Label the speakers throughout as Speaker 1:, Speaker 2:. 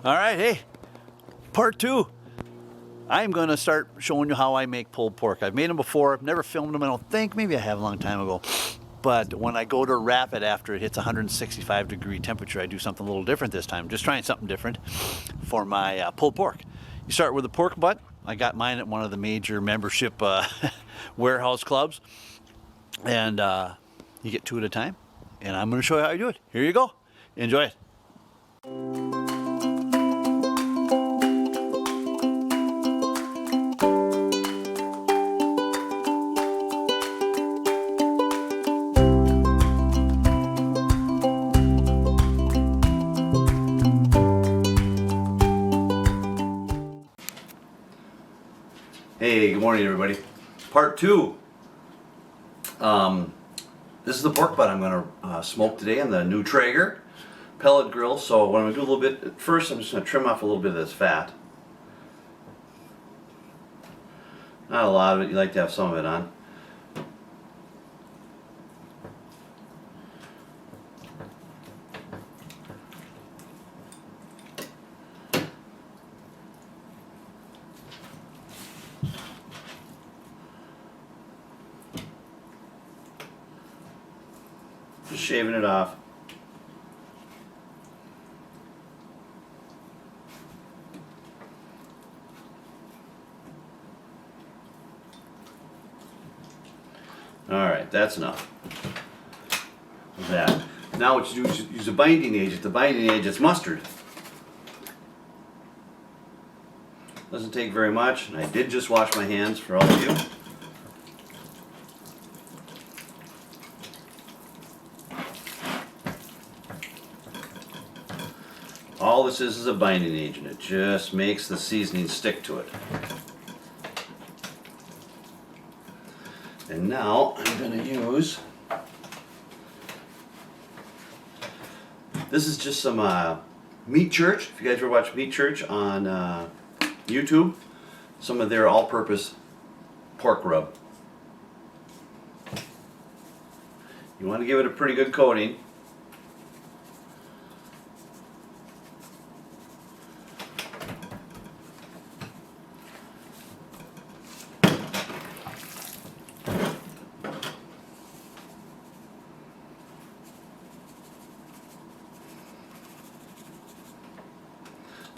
Speaker 1: All right, hey, part two. I'm gonna start showing you how I make pulled pork. I've made them before. I've never filmed them, I don't think. Maybe I have a long time ago. But when I go to wrap it after it hits 165 degree temperature, I do something a little different this time. Just trying something different for my pulled pork. You start with a pork butt. I got mine at one of the major membership warehouse clubs. And you get two at a time. And I'm gonna show you how you do it. Here you go. Enjoy it. Hey, good morning everybody. Part two. This is the pork butt I'm going to smoke today on the new Traeger pellet grill. So what I'm going to do a little bit, at first I'm just going to trim off a little bit of this fat. Not a lot of it, you like to have some of it on. Just shaving it off. Alright, that's enough of that. Now what you do is you use a binding agent. The binding agent's mustard. Doesn't take very much, and I did just wash my hands for all of you. All this is a binding agent. It just makes the seasoning stick to it. And now I'm going to use, this is just some Meat Church. If you guys ever watch Meat Church on YouTube, some of their all-purpose pork rub. You want to give it a pretty good coating.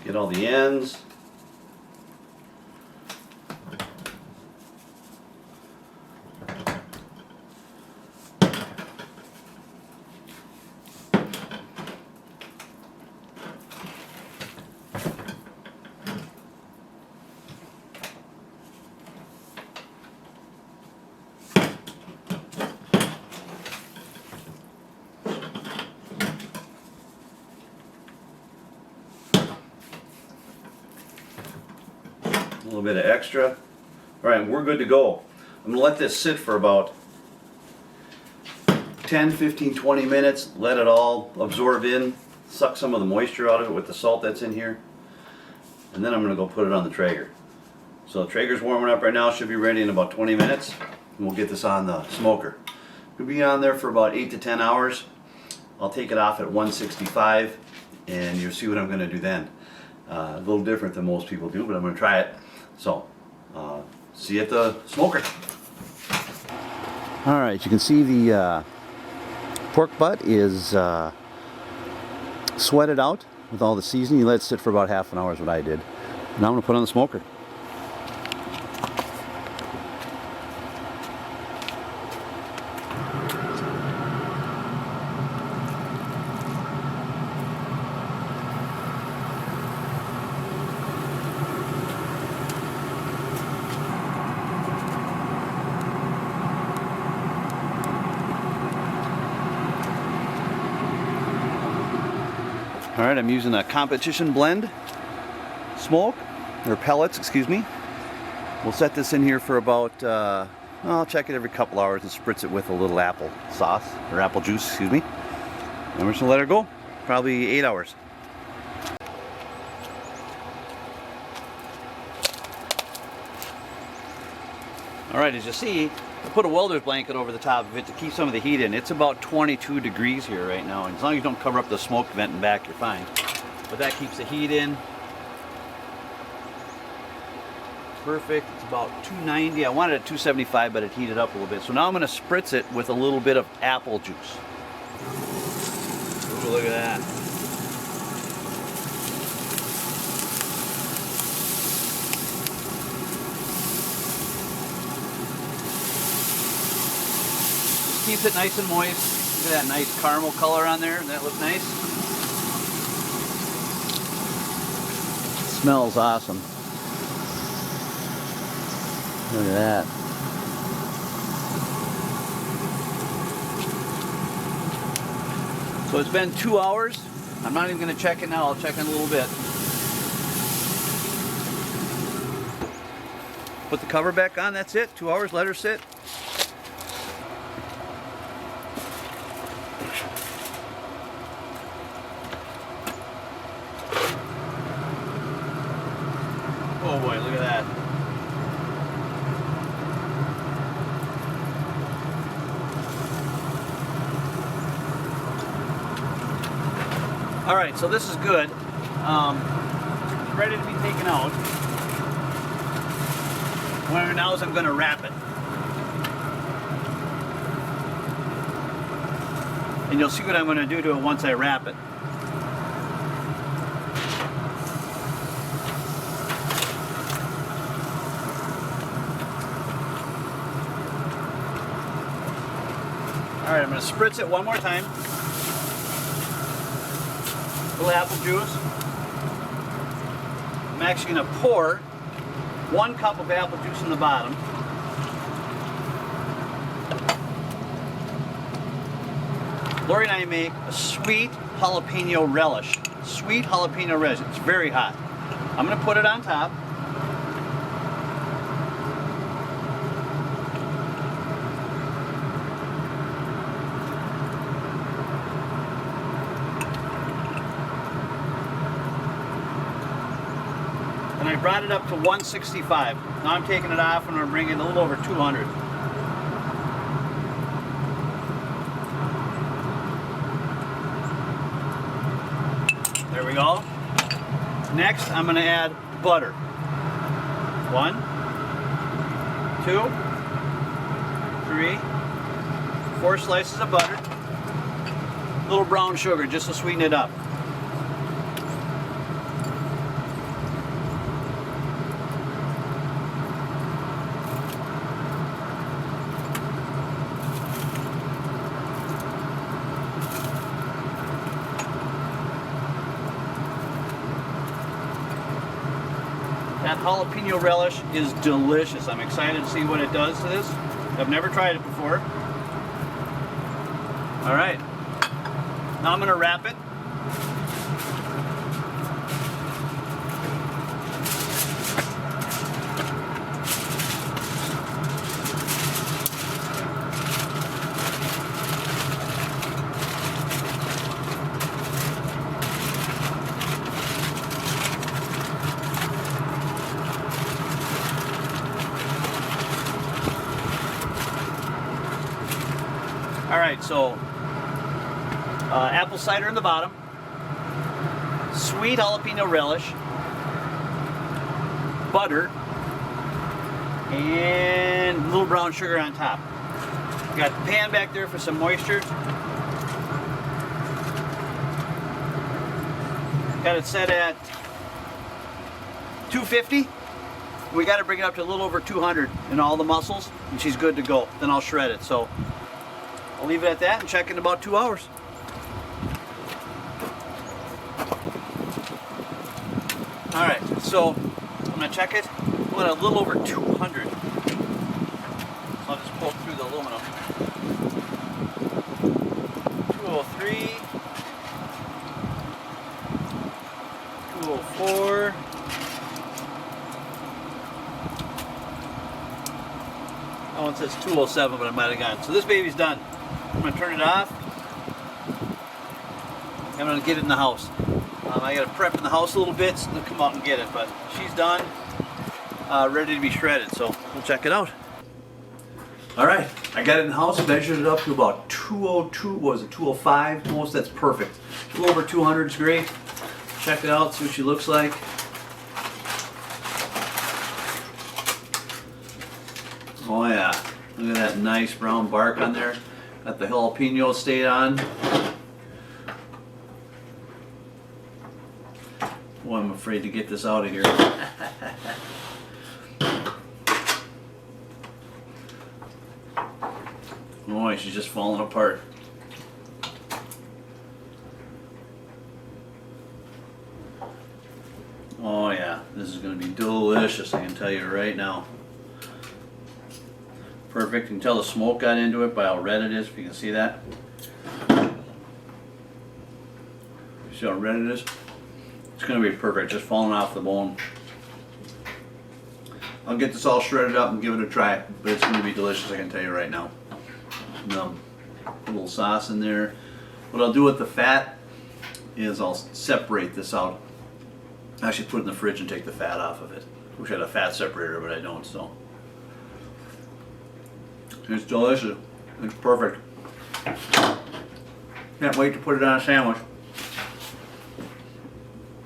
Speaker 1: Get all the ends. A little bit of extra. Alright, we're good to go. I'm going to let this sit for about 10, 15, 20 minutes. Let it all absorb in. Suck some of the moisture out of it with the salt that's in here. And then I'm going to go put it on the Traeger. So the Traeger's warming up right now. Should be ready in about 20 minutes. And we'll get this on the smoker. It'll be on there for about 8 to 10 hours. I'll take it off at 165 and you'll see what I'm going to do then. A little different than most people do, but I'm going to try it. So, see you at the smoker. Alright, you can see the pork butt is sweated out with all the seasoning. You let it sit for about half an hour is what I did. Now I'm going to put it on the smoker. Alright, I'm using a competition blend smoke, or pellets, excuse me. We'll set this in here for about, I'll check it every couple hours and spritz it with a little apple sauce, or apple juice, excuse me. And we're just going to let her go, probably 8 hours. Alright, as you see, I put a welder's blanket over the top of it to keep some of the heat in. It's about 22 degrees here right now, and as long as you don't cover up the smoke vent and back, you're fine. but that keeps the heat in. Perfect. It's about 290. I wanted it at 275, but it heated up a little bit. So now I'm going to spritz it with a little bit of apple juice. Ooh, look at that. Just keeps it nice and moist. Look at that nice caramel color on there. Doesn't that look nice? It smells awesome. Look at that. So it's been 2 hours. I'm not even going to check it now. I'll check in a little bit. Put the cover back on. That's it. 2 hours. Let her sit. Oh boy, look at that. All right, so this is good. It's ready to be taken out. What I'm now is I'm going to wrap it. And you'll see what I'm going to do to it once I wrap it. All right, I'm going to spritz it one more time. A little apple juice. I'm actually going to pour 1 cup of apple juice in the bottom. Lori and I make a sweet jalapeno relish. Sweet jalapeno relish. It's very hot. I'm going to put it on top. And I brought it up to 165. Now I'm taking it off and I'm bringing it a little over 200. There we go. Next, I'm going to add butter. 1, 2, 3, 4 slices of butter. A little brown sugar just to sweeten it up. That jalapeno relish is delicious. I'm excited to see what it does to this. I've never tried it before. All right, now I'm going to wrap it. All right, so apple cider in the bottom, sweet jalapeno relish, butter, and a little brown sugar on top. Got the pan back there for some moisture. Got it set at 250. We got to bring it up to a little over 200 in all the muscles, and she's good to go. Then I'll shred it. So I'll leave it at that and check in about 2 hours. All right, so I'm gonna check it. We're at a little over 200. So I'll just pull through the aluminum. 203, 204. That one says 207, but I might have gotten. So this baby's done. I'm going to turn it off. I'm going to get it in the house. I got to prep in the house a little bit so they'll come out and get it, but she's done, ready to be shredded, so we'll check it out. All right, I got it in the house, measured it up to about 202, what was it, 205, most, that's perfect. A little over 200 is great. check it out, see what she looks like. Oh yeah, look at that nice brown bark on there. Got the jalapeno stayed on. Oh, I'm afraid to get this out of here. Oh, she's just falling apart. Oh yeah, this is going to be delicious, I can tell you right now. Perfect. You can tell the smoke got into it by how red it is, if you can see that. See how red it is? It's going to be perfect, just falling off the bone. I'll get this all shredded up and give it a try, but it's going to be delicious, I can tell you right now. A little sauce in there. What I'll do with the fat is I'll separate this out. Actually put it in the fridge and take the fat off of it. Wish I had a fat separator, but I don't, so. It's delicious. It's perfect. Can't wait to put it on a sandwich.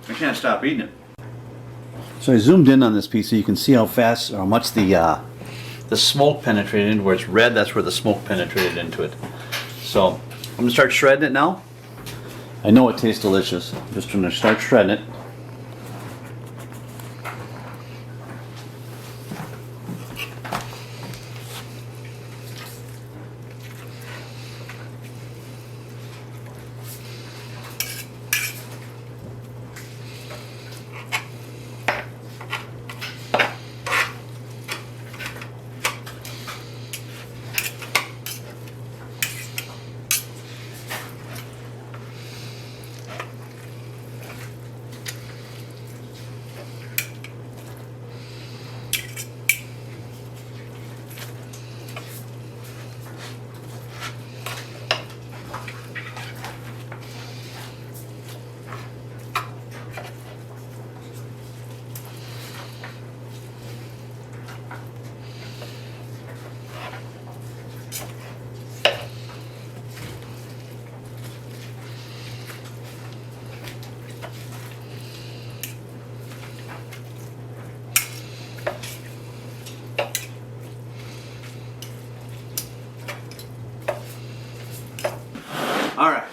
Speaker 1: I can't stop eating it. So I zoomed in on this piece so you can see how fast or how much the smoke penetrated into where it's red. That's where the smoke penetrated into it. So I'm gonna start shredding it now. I know it tastes delicious. I'm just gonna start shredding it. Alright,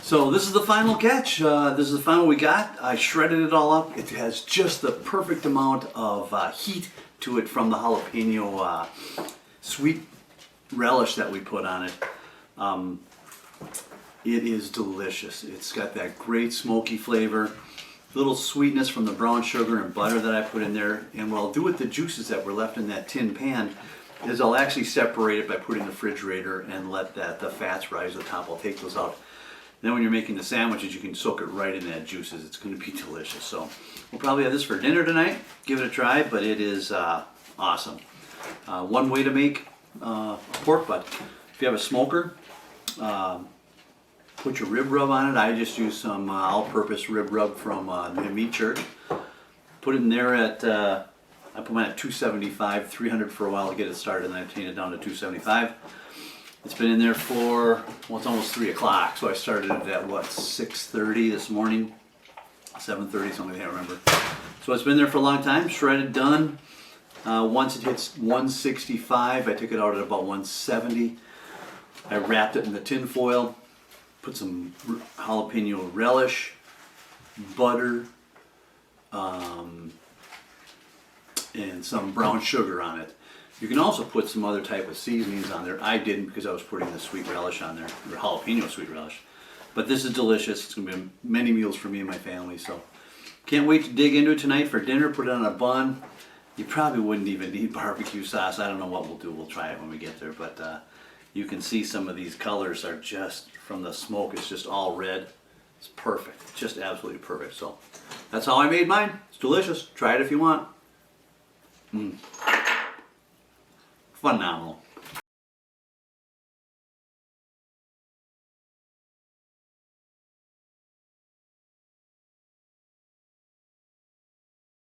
Speaker 1: so this is the final catch. This is the final we got. I shredded it all up. It has just the perfect amount of heat to it from the jalapeno sweet relish that we put on it. It is delicious. It's got that great smoky flavor, little sweetness from the brown sugar and butter that I put in there. And what I'll do with the juices that were left in that tin pan is I'll actually separate it by putting it in the refrigerator and let the fats rise to the top. I'll take those out. Then when you're making the sandwiches, you can soak it right in that juices. It's going to be delicious. So we'll probably have this for dinner tonight. Give it a try, but it is awesome. One way to make pork butt. If you have a smoker, put your rib rub on it. I just use some all-purpose rib rub from the Meat Church. Put it in there at I put mine at 275, 300 for a while to get it started, and then I changed it down to 275. It's been in there for, well, it's almost 3 o'clock, so I started it at, what, 6:30 this morning? 7:30, something I can't remember. So it's been there for a long time, shredded, done. Once it hits 165, I took it out at about 170. I wrapped it in the tin foil, put some jalapeno relish, butter, and some brown sugar on it. You can also put some other type of seasonings on there. I didn't because I was putting the sweet relish on there, or jalapeno sweet relish. But this is delicious. It's going to be many meals for me and my family. So can't wait to dig into it tonight for dinner. Put it on a bun. You probably wouldn't even need barbecue sauce. I don't know what we'll do. We'll try it when we get there. But you can see some of these colors are just, from the smoke, it's just all red. It's perfect. Just absolutely perfect. So that's how I made mine. It's delicious. Try it if you want. Phenomenal.